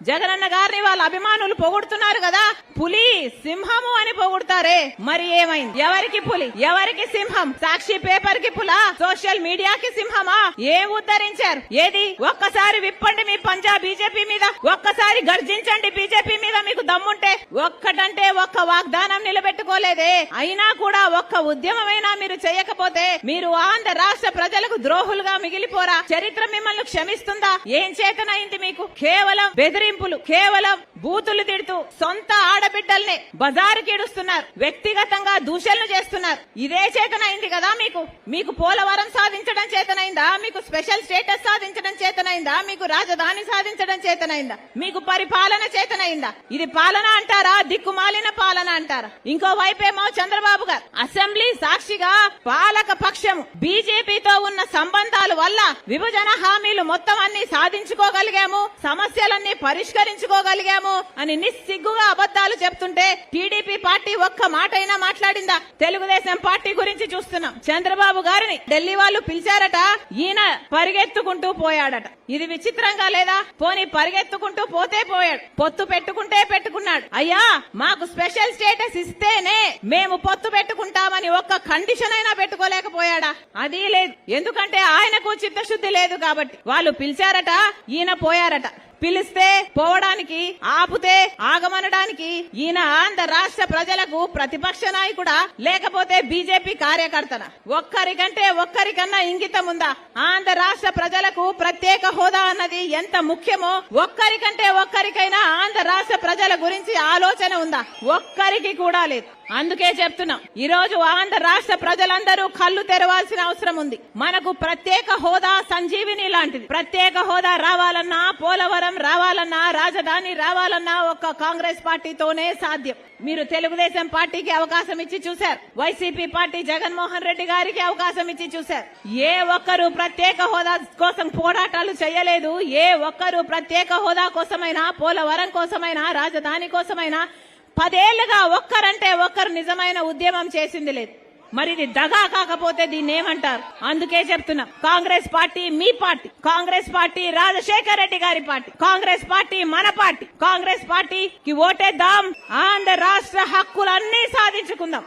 జగనన్న గారిని వాళ్ళ అభిమానులు పొగుడుతున్నారు కదా, పులి సింహము అని పొగుడుతారే, మరి ఏమైంది? ఎవరికి పులి, ఎవరికి సింహం? సాక్షి పేపర్ కి పులా, సోషల్ మీడియాకి సింహమా? ఏం ఉద్ధరించారు? ఏది? ఒక్కసారి విప్పండి మీ పంజా బీజేపీ మీద, ఒక్కసారి గర్జించండి బీజేపీ మీద మీకు దమ్ముంటే. ఒక్కటంటే ఒక్క వాగ్దానం నిలబెట్టుకోలేదే, అయినా కూడా ఒక్క ఉద్యమమైనా మీరు చేయకపోతే మీరు ఆంధ్ర రాష్ట్ర ప్రజలకు ద్రోహులుగా మిగిలిపోరా? చరిత్ర మిమ్మల్ని క్షమిస్తుందా? ఏం చేతనైంది మీకు? కేవలం బెదిరింపులు, కేవలం బూతులు తిడుతూ సొంత ఆడబిడ్డల్ని బజారుకి ఇడుస్తున్నారు, వ్యక్తిగతంగా దూషణలు చేస్తున్నారు. ఇదే చేతనైంది కదా మీకు? మీకు పోలవరం సాధించడం చేతనైందా? మీకు స్పెషల్ స్టేటస్ సాధించడం చేతనైందా? మీకు రాజధాని సాధించడం చేతనైందా? మీకు పరిపాలన చేతనైందా? ఇది పాలన అంటారా? దిక్కుమాలిన పాలన అంటారా? ఇంకో వైపేమో చంద్రబాబు గారు అసెంబ్లీ సాక్షిగా పాలక పక్షము బీజేపీతో ఉన్న సంబంధాల వల్ల విభజన హామీలు మొత్తం అన్ని సాధించుకోగలిగాము, సమస్యలన్నీ పరిష్కరించుకోగలిగాము అని నిస్సిగ్గుగా అబద్దాలు చెప్తుంటే టీడీపీ పార్టీ ఒక్క మాటైనా మాట్లాడిందా? తెలుగుదేశం పార్టీ గురించి చూస్తున్నాం. చంద్రబాబు గారిని ఢిల్లీ వాళ్ళు పిలిచారట, ఈయన పరిగెత్తుకుంటూ పోయాడట. ఇది విచిత్రంగా లేదా? పోనీ పరిగెత్తుకుంటూ పోతే పోయాడు, పొత్తు పెట్టుకుంటే పెట్టుకున్నాడు. అయ్యా మాకు స్పెషల్ స్టేటస్ ఇస్తేనే మేము పొత్తు పెట్టుకుంటామని ఒక్క కండిషన్ అయినా పెట్టుకోలేకపోయాడా? అది లేదు. ఎందుకంటే ఆయనకు చిత్తశుద్ధి లేదు కాబట్టి. వాళ్ళు పిలిచారట, ఈయన పోయారట. పిలిస్తే పోవడానికి, ఆపుతే ఆగమనడానికి ఈయన ఆంధ్ర రాష్ట్ర ప్రజలకు ప్రతిపక్ష నాయకుడా లేకపోతే బీజేపీ కార్యకర్తనా? ఒక్కరికంటే ఒక్కరికన్నా ఇంగితం ఉందా? ఆంధ్ర రాష్ట్ర ప్రజలకు ప్రత్యేక హోదా అన్నది ఎంత ముఖ్యమో ఒక్కరికంటే ఒక్కరికైనా ఆంధ్ర రాష్ట్ర ప్రజల గురించి ఆలోచన ఉందా? ఒక్కరికి కూడా లేదు. అందుకే చెప్తున్నాం, ఈ రోజు ఆంధ్ర రాష్ట్ర ప్రజలందరూ కళ్ళు తెరవాల్సిన అవసరం ఉంది. మనకు ప్రత్యేక హోదా సంజీవిని లాంటిది. ప్రత్యేక హోదా రావాలన్నా, పోలవరం రావాలన్నా, రాజధాని రావాలన్నా ఒక్క కాంగ్రెస్ పార్టీతోనే సాధ్యం. మీరు తెలుగుదేశం పార్టీకి అవకాశం ఇచ్చి చూశారు, వైసీపీ పార్టీ జగన్మోహన్ రెడ్డి గారికి అవకాశం ఇచ్చి చూశారు. ఏ ఒక్కరు ప్రత్యేక హోదా కోసం పోరాటాలు చేయలేదు. ఏ ఒక్కరు ప్రత్యేక హోదా కోసమైనా, పోలవరం కోసమైనా, రాజధాని కోసమైనా 10 ఏళ్లుగా ఒక్కరంటే ఒక్కరు నిజమైన ఉద్యమం చేసింది లేదు. మరి ఇది దగా కాకపోతే దీన్ని ఏమంటారు? అందుకే చెప్తున్నా, కాంగ్రెస్ పార్టీ మీ పార్టీ, కాంగ్రెస్ పార్టీ రాజశేఖర రెడ్డి గారి పార్టీ, కాంగ్రెస్ పార్టీ మన పార్టీ. కాంగ్రెస్ పార్టీకి ఓటేద్దాం, ఆంధ్ర రాష్ట్ర హక్కులన్నీ సాధించుకుందాం.